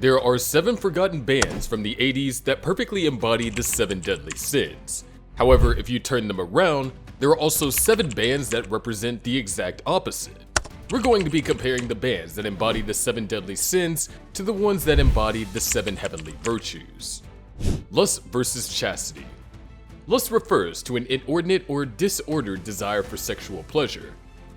There are 7 forgotten bands from the 80s that perfectly embody the 7 deadly sins. However, if you turn them around, there are also 7 bands that represent the exact opposite. We're going to be comparing the bands that embody the 7 deadly sins to the ones that embody the 7 heavenly virtues. Lust versus chastity. Lust refers to an inordinate or disordered desire for sexual pleasure.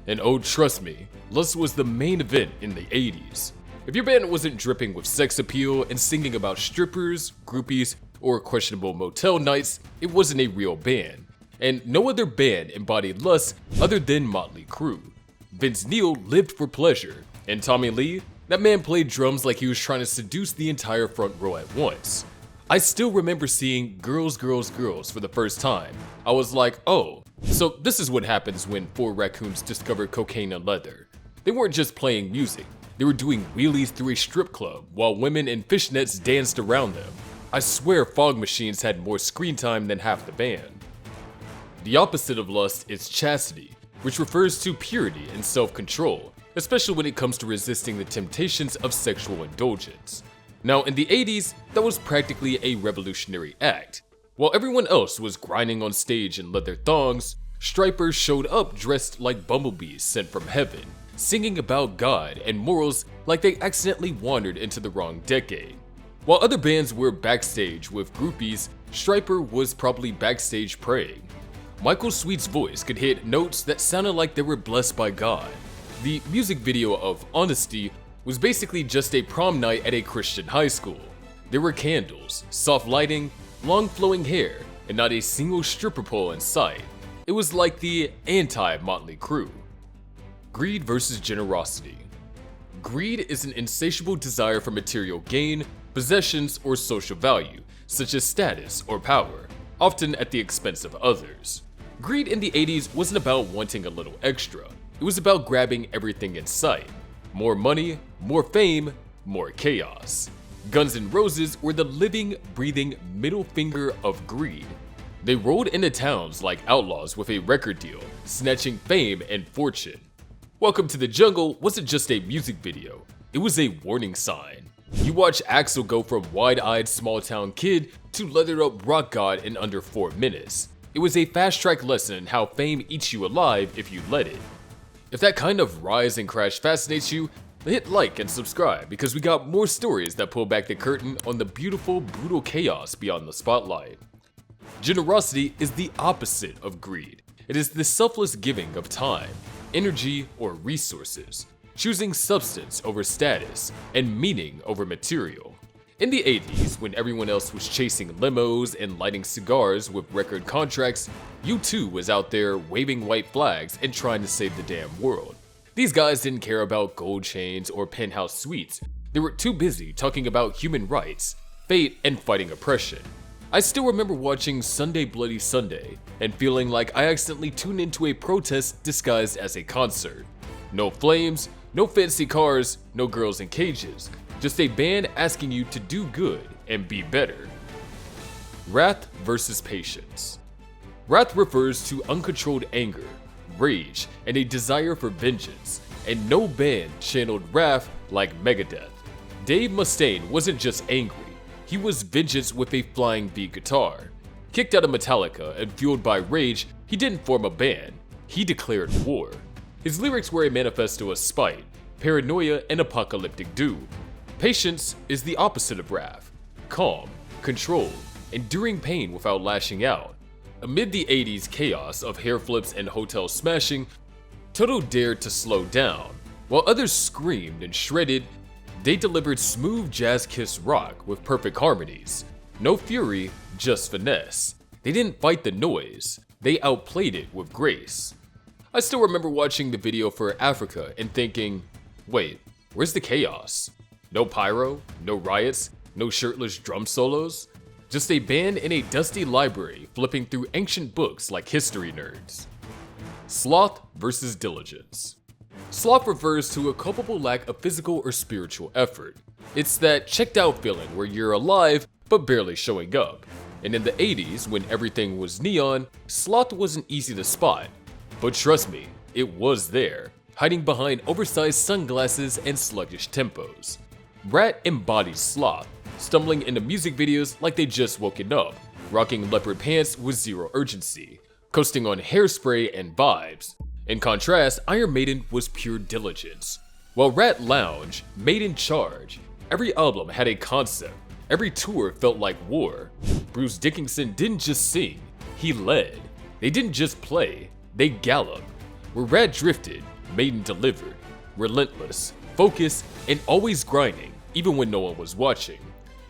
And oh, trust me, lust was the main event in the 80s. If your band wasn't dripping with sex appeal and singing about strippers, groupies, or questionable motel nights, it wasn't a real band. And no other band embodied lust other than Mötley Crüe. Vince Neil lived for pleasure, and Tommy Lee, that man played drums like he was trying to seduce the entire front row at once. I still remember seeing Girls, Girls, Girls for the first time. I was like, oh, so this is what happens when 4 raccoons discover cocaine and leather. They weren't just playing music, they were doing wheelies through a strip club while women in fishnets danced around them. I swear Fog Machines had more screen time than half the band. The opposite of lust is chastity, which refers to purity and self-control, especially when it comes to resisting the temptations of sexual indulgence. Now, in the 80s, that was practically a revolutionary act. While everyone else was grinding on stage in leather thongs, Stryper showed up dressed like bumblebees sent from heaven, singing about God and morals like they accidentally wandered into the wrong decade. While other bands were backstage with groupies, Stryper was probably backstage praying. Michael Sweet's voice could hit notes that sounded like they were blessed by God. The music video of Honesty was basically just a prom night at a Christian high school. There were candles, soft lighting, long flowing hair, and not a single stripper pole in sight. It was like the anti-Mötley Crüe. Greed versus generosity. Greed is an insatiable desire for material gain, possessions, or social value, such as status or power, often at the expense of others. Greed in the 80s wasn't about wanting a little extra, it was about grabbing everything in sight. More money, more fame, more chaos. Guns N' Roses were the living, breathing middle finger of greed. They rolled into towns like outlaws with a record deal, snatching fame and fortune. Welcome to the Jungle wasn't just a music video, it was a warning sign. You watch Axl go from wide-eyed small-town kid to leathered-up rock god in under 4 minutes. It was a fast-track lesson in how fame eats you alive if you let it. If that kind of rise and crash fascinates you, hit like and subscribe because we got more stories that pull back the curtain on the beautiful, brutal chaos beyond the spotlight. Generosity is the opposite of greed. It is the selfless giving of time, energy, or resources, choosing substance over status and meaning over material. In the 80s, when everyone else was chasing limos and lighting cigars with record contracts, U2 was out there waving white flags and trying to save the damn world. These guys didn't care about gold chains or penthouse suites. They were too busy talking about human rights, fate, and fighting oppression. I still remember watching Sunday Bloody Sunday and feeling like I accidentally tuned into a protest disguised as a concert. No flames, no fancy cars, no girls in cages, just a band asking you to do good and be better. Wrath versus patience. Wrath refers to uncontrolled anger, rage, and a desire for vengeance, and no band channeled wrath like Megadeth. Dave Mustaine wasn't just angry, he was vengeance with a flying V guitar. Kicked out of Metallica and fueled by rage, he didn't form a band, he declared war. His lyrics were a manifesto of spite, paranoia, and apocalyptic doom. Patience is the opposite of wrath. Calm, controlled, enduring pain without lashing out. Amid the 80s chaos of hair flips and hotel smashing, Toto dared to slow down. While others screamed and shredded, they delivered smooth jazz-kiss rock with perfect harmonies. No fury, just finesse. They didn't fight the noise, they outplayed it with grace. I still remember watching the video for Africa and thinking, wait, where's the chaos? No pyro, no riots, no shirtless drum solos? Just a band in a dusty library flipping through ancient books like history nerds. Sloth versus diligence. Sloth refers to a culpable lack of physical or spiritual effort. It's that checked out feeling where you're alive but barely showing up. And in the 80s, when everything was neon, sloth wasn't easy to spot. But trust me, it was there, hiding behind oversized sunglasses and sluggish tempos. Rat embodied sloth, stumbling into music videos like they just woken up, rocking leopard pants with zero urgency, coasting on hairspray and vibes. In contrast, Iron Maiden was pure diligence. While Rat lounge, Maiden charge. Every album had a concept. Every tour felt like war. Bruce Dickinson didn't just sing, he led. They didn't just play, they galloped. Where Rat drifted, Maiden delivered. Relentless, focused, and always grinding, even when no one was watching.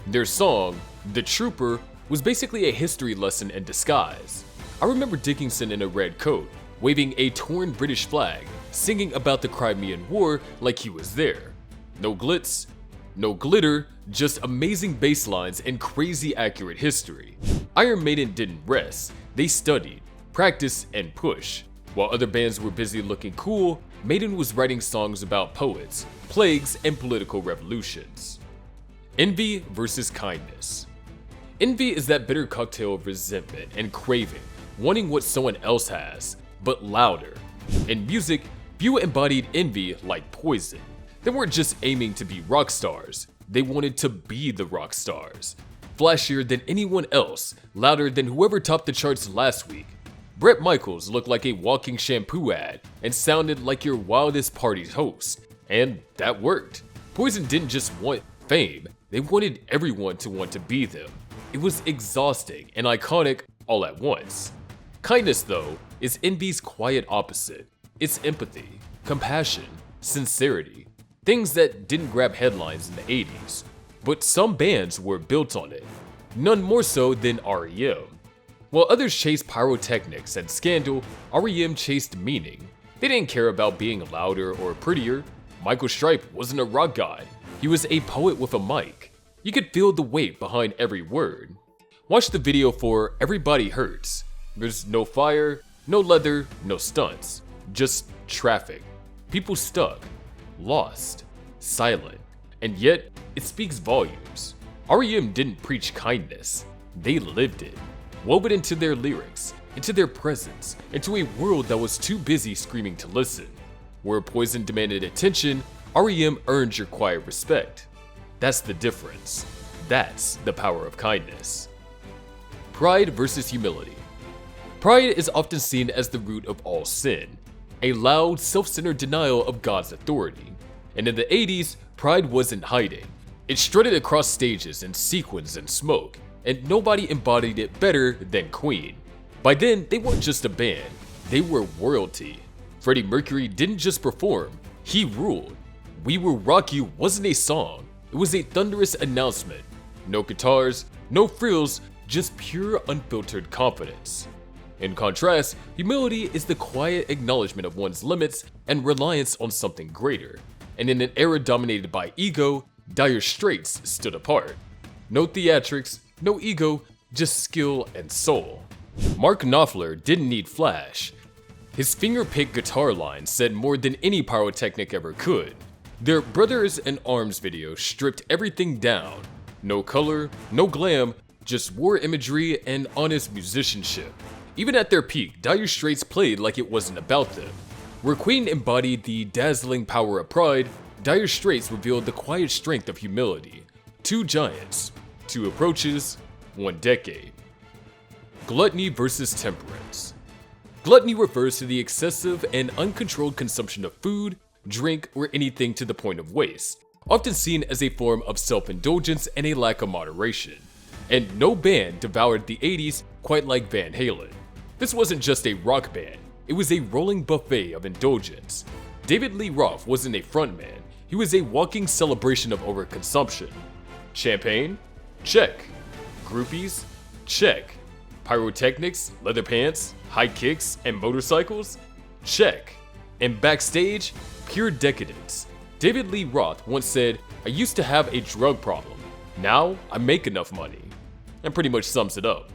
Their song, The Trooper, was basically a history lesson in disguise. I remember Dickinson in a red coat, waving a torn British flag, singing about the Crimean War like he was there. No glitz, no glitter, just amazing bass lines and crazy accurate history. Iron Maiden didn't rest, they studied, practiced, and pushed. While other bands were busy looking cool, Maiden was writing songs about poets, plagues, and political revolutions. Envy versus kindness. Envy is that bitter cocktail of resentment and craving, wanting what someone else has, but louder. In music, few embodied envy like poison. They weren't just aiming to be rock stars, they wanted to be the rock stars. Flashier than anyone else, louder than whoever topped the charts last week. Bret Michaels looked like a walking shampoo ad and sounded like your wildest party's host, and that worked. Poison didn't just want fame, they wanted everyone to want to be them. It was exhausting and iconic all at once. Kindness, though, is envy's quiet opposite. It's empathy, compassion, sincerity. Things that didn't grab headlines in the 80s, but some bands were built on it, none more so than REM. While others chased pyrotechnics and scandal, REM chased meaning. They didn't care about being louder or prettier. Michael Stryper wasn't a rock god, he was a poet with a mic. You could feel the weight behind every word. Watch the video for Everybody Hurts. There's no fire, no leather, no stunts, just traffic. People stuck, lost, silent, and yet it speaks volumes. REM didn't preach kindness, they lived it, wove it into their lyrics, into their presence, into a world that was too busy screaming to listen. Where Poison demanded attention, REM earned your quiet respect. That's the difference. That's the power of kindness. Pride versus humility. Pride is often seen as the root of all sin, a loud, self-centered denial of God's authority. And in the 80s, pride wasn't hiding. It strutted across stages in sequins and smoke, and nobody embodied it better than Queen. By then, they weren't just a band, they were royalty. Freddie Mercury didn't just perform, he ruled. We Will Rock You wasn't a song, it was a thunderous announcement. No guitars, no frills, just pure unfiltered confidence. In contrast, humility is the quiet acknowledgement of one's limits and reliance on something greater. And in an era dominated by ego, Dire Straits stood apart. No theatrics, no ego, just skill and soul. Mark Knopfler didn't need flash. His finger-picked guitar line said more than any pyrotechnic ever could. Their Brothers in Arms video stripped everything down. No color, no glam, just war imagery and honest musicianship. Even at their peak, Dire Straits played like it wasn't about them. Where Queen embodied the dazzling power of pride, Dire Straits revealed the quiet strength of humility. Two giants, two approaches, one decade. Gluttony versus temperance. Gluttony refers to the excessive and uncontrolled consumption of food, drink, or anything to the point of waste, often seen as a form of self-indulgence and a lack of moderation. And no band devoured the 80s quite like Van Halen. This wasn't just a rock band, it was a rolling buffet of indulgence. David Lee Roth wasn't a frontman, he was a walking celebration of overconsumption. Champagne? Check. Groupies? Check. Pyrotechnics, leather pants, high kicks, and motorcycles? Check. And backstage? Pure decadence. David Lee Roth once said, "I used to have a drug problem. Now I make enough money." And pretty much sums it up.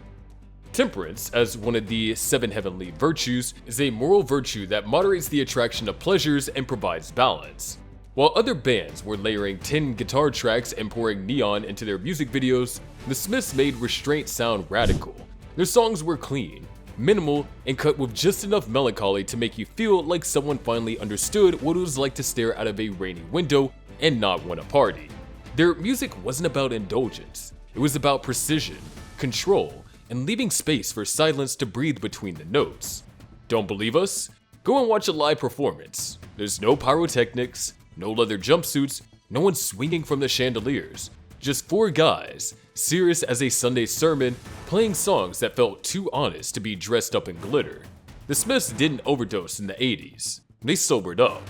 Temperance, as one of the 7 heavenly virtues, is a moral virtue that moderates the attraction of pleasures and provides balance. While other bands were layering 10 guitar tracks and pouring neon into their music videos, the Smiths made restraint sound radical. Their songs were clean, minimal, and cut with just enough melancholy to make you feel like someone finally understood what it was like to stare out of a rainy window and not want to party. Their music wasn't about indulgence, it was about precision, control, and leaving space for silence to breathe between the notes. Don't believe us? Go and watch a live performance. There's no pyrotechnics, no leather jumpsuits, no one swinging from the chandeliers. Just four guys, serious as a Sunday sermon, playing songs that felt too honest to be dressed up in glitter. The Smiths didn't overdose in the 80s. They sobered up.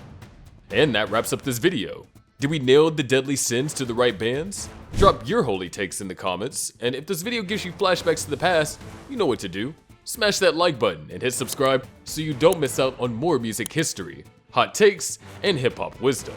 And that wraps up this video. Did we nail the deadly sins to the right bands? Drop your holy takes in the comments, and if this video gives you flashbacks to the past, you know what to do. Smash that like button and hit subscribe so you don't miss out on more music history, hot takes, and hip-hop wisdom.